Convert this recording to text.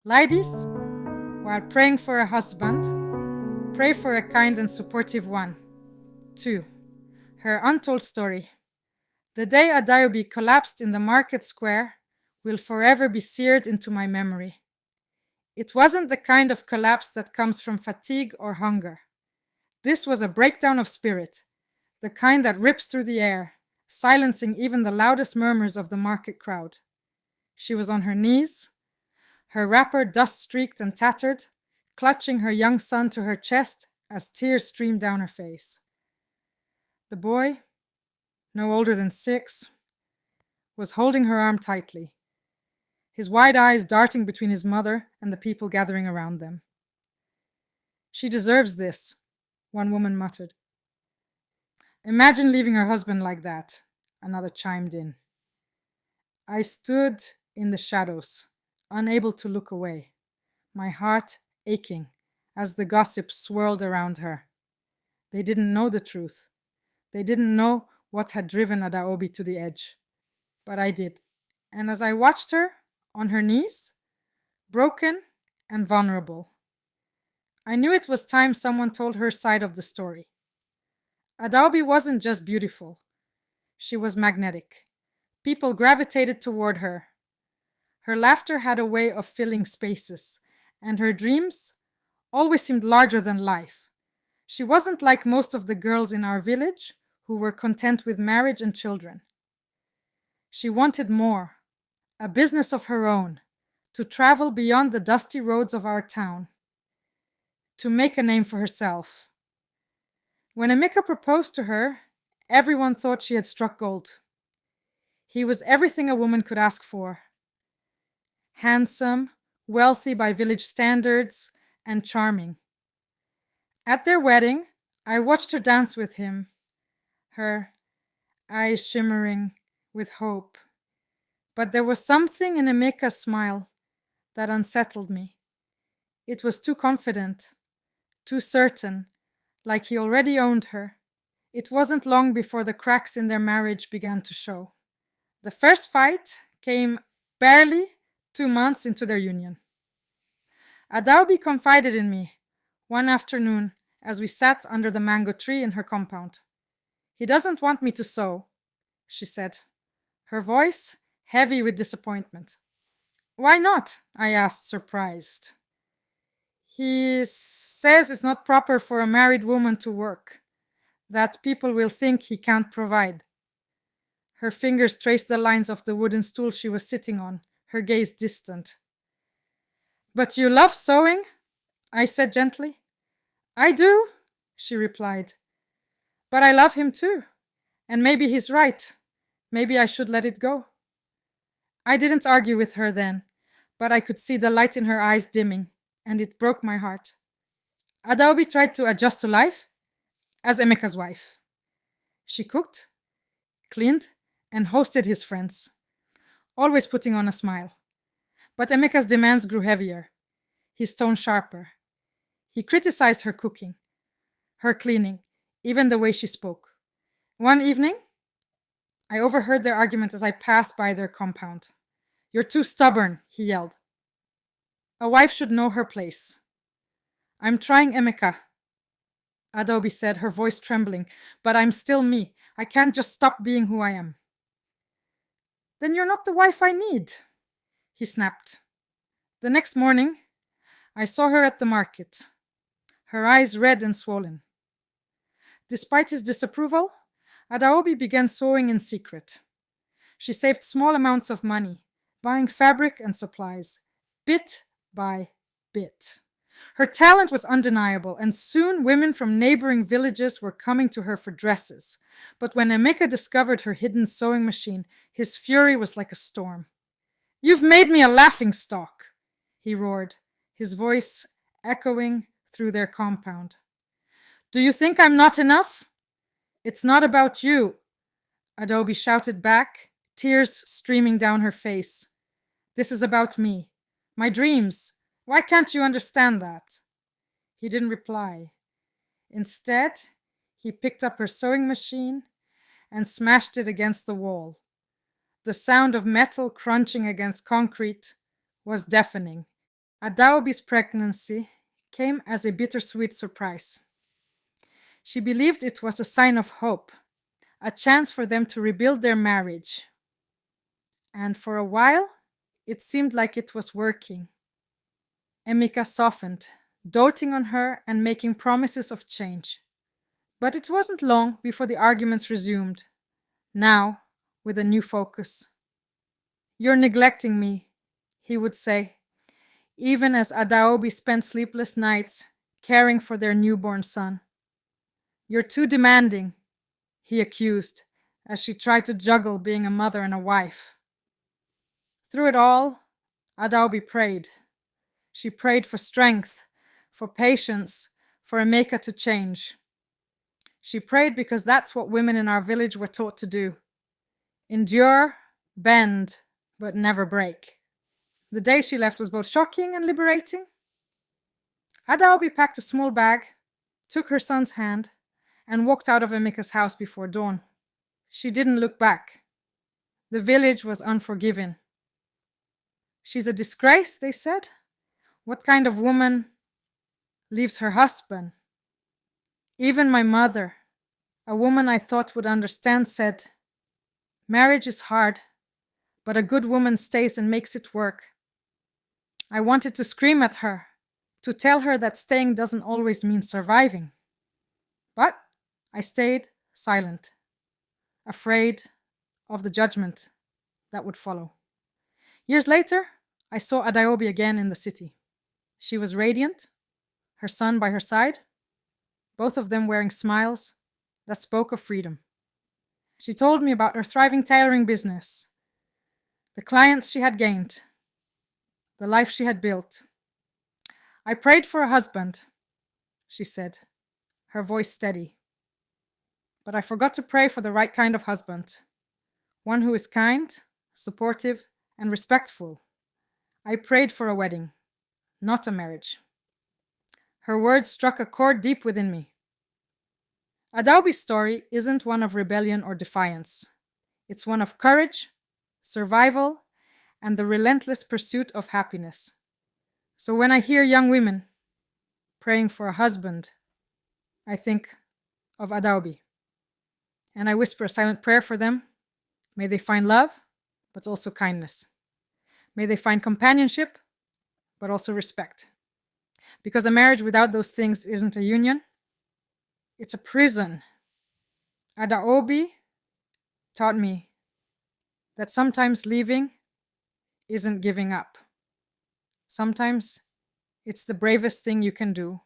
Ladies, while praying for a husband, pray for a kind and supportive one. 2. Her untold story. The day Adaobi collapsed in the market square will forever be seared into my memory. It wasn't the kind of collapse that comes from fatigue or hunger. This was a breakdown of spirit, the kind that rips through the air, silencing even the loudest murmurs of the market crowd. She was on her knees, her wrapper dust-streaked and tattered, clutching her young son to her chest as tears streamed down her face. The boy, no older than 6, was holding her arm tightly, his wide eyes darting between his mother and the people gathering around them. She deserves this, one woman muttered. Imagine leaving her husband like that, another chimed in. I stood in the shadows, unable to look away, my heart aching as the gossip swirled around her. They didn't know the truth. They didn't know what had driven Adaobi to the edge. But I did. And as I watched her, on her knees, broken and vulnerable, I knew it was time someone told her side of the story. Adaobi wasn't just beautiful. She was magnetic. People gravitated toward her. Her laughter had a way of filling spaces, and her dreams always seemed larger than life. She wasn't like most of the girls in our village who were content with marriage and children. She wanted more, a business of her own, to travel beyond the dusty roads of our town, to make a name for herself. When Emeka proposed to her, everyone thought she had struck gold. He was everything a woman could ask for. Handsome, wealthy by village standards, and charming. At their wedding, I watched her dance with him, her eyes shimmering with hope. But there was something in Emeka's smile that unsettled me. It was too confident, too certain, like he already owned her. It wasn't long before the cracks in their marriage began to show. The first fight came barely 2 months into their union. Adaobi confided in me one afternoon as we sat under the mango tree in her compound. He doesn't want me to sew, she said, her voice heavy with disappointment. Why not? I asked, surprised. He says it's not proper for a married woman to work, that people will think he can't provide. Her fingers traced the lines of the wooden stool she was sitting on, her gaze distant. But you love sewing? I said gently. I do, she replied. But I love him too. And maybe he's right. Maybe I should let it go. I didn't argue with her then, but I could see the light in her eyes dimming, and it broke my heart. Adaobi tried to adjust to life as Emeka's wife. She cooked, cleaned, and hosted his friends, always putting on a smile. But Emeka's demands grew heavier, his tone sharper. He criticized her cooking, her cleaning, even the way she spoke. One evening, I overheard their argument as I passed by their compound. You're too stubborn, he yelled. A wife should know her place. I'm trying, Emeka, Adaobi said, her voice trembling, but I'm still me. I can't just stop being who I am. Then you're not the wife I need, he snapped. The next morning, I saw her at the market, her eyes red and swollen. Despite his disapproval, Adaobi began sewing in secret. She saved small amounts of money, buying fabric and supplies, bit by bit. Her talent was undeniable, and soon women from neighboring villages were coming to her for dresses. But when Emeka discovered her hidden sewing machine, his fury was like a storm. You've made me a laughingstock, he roared, his voice echoing through their compound. Do you think I'm not enough? It's not about you, Adaobi shouted back, tears streaming down her face. This is about me, my dreams. Why can't you understand that? He didn't reply. Instead, he picked up her sewing machine and smashed it against the wall. The sound of metal crunching against concrete was deafening. Adaobi's pregnancy came as a bittersweet surprise. She believed it was a sign of hope, a chance for them to rebuild their marriage. And for a while, it seemed like it was working. Emika softened, doting on her and making promises of change. But it wasn't long before the arguments resumed, now with a new focus. "You're neglecting me," he would say, even as Adaobi spent sleepless nights caring for their newborn son. "You're too demanding," he accused, as she tried to juggle being a mother and a wife. Through it all, Adaobi prayed. She prayed for strength, for patience, for Emeka to change. She prayed because that's what women in our village were taught to do: endure, bend, but never break. The day she left was both shocking and liberating. Adaobi packed a small bag, took her son's hand, and walked out of Emeka's house before dawn. She didn't look back. The village was unforgiving. "She's a disgrace," they said. "What kind of woman leaves her husband?" Even my mother, a woman I thought would understand, said, "Marriage is hard, but a good woman stays and makes it work." I wanted to scream at her, to tell her that staying doesn't always mean surviving. But I stayed silent, afraid of the judgment that would follow. Years later, I saw Adaobi again in the city. She was radiant, her son by her side, both of them wearing smiles that spoke of freedom. She told me about her thriving tailoring business, the clients she had gained, the life she had built. "I prayed for a husband," she said, her voice steady. "But I forgot to pray for the right kind of husband, one who is kind, supportive, and respectful. I prayed for a wedding, not a marriage." Her words struck a chord deep within me. Adaobi's story isn't one of rebellion or defiance. It's one of courage, survival, and the relentless pursuit of happiness. So when I hear young women praying for a husband, I think of Adaobi. And I whisper a silent prayer for them. May they find love, but also kindness. May they find companionship, but also respect. Because a marriage without those things isn't a union, it's a prison. Adaobi taught me that sometimes leaving isn't giving up. Sometimes it's the bravest thing you can do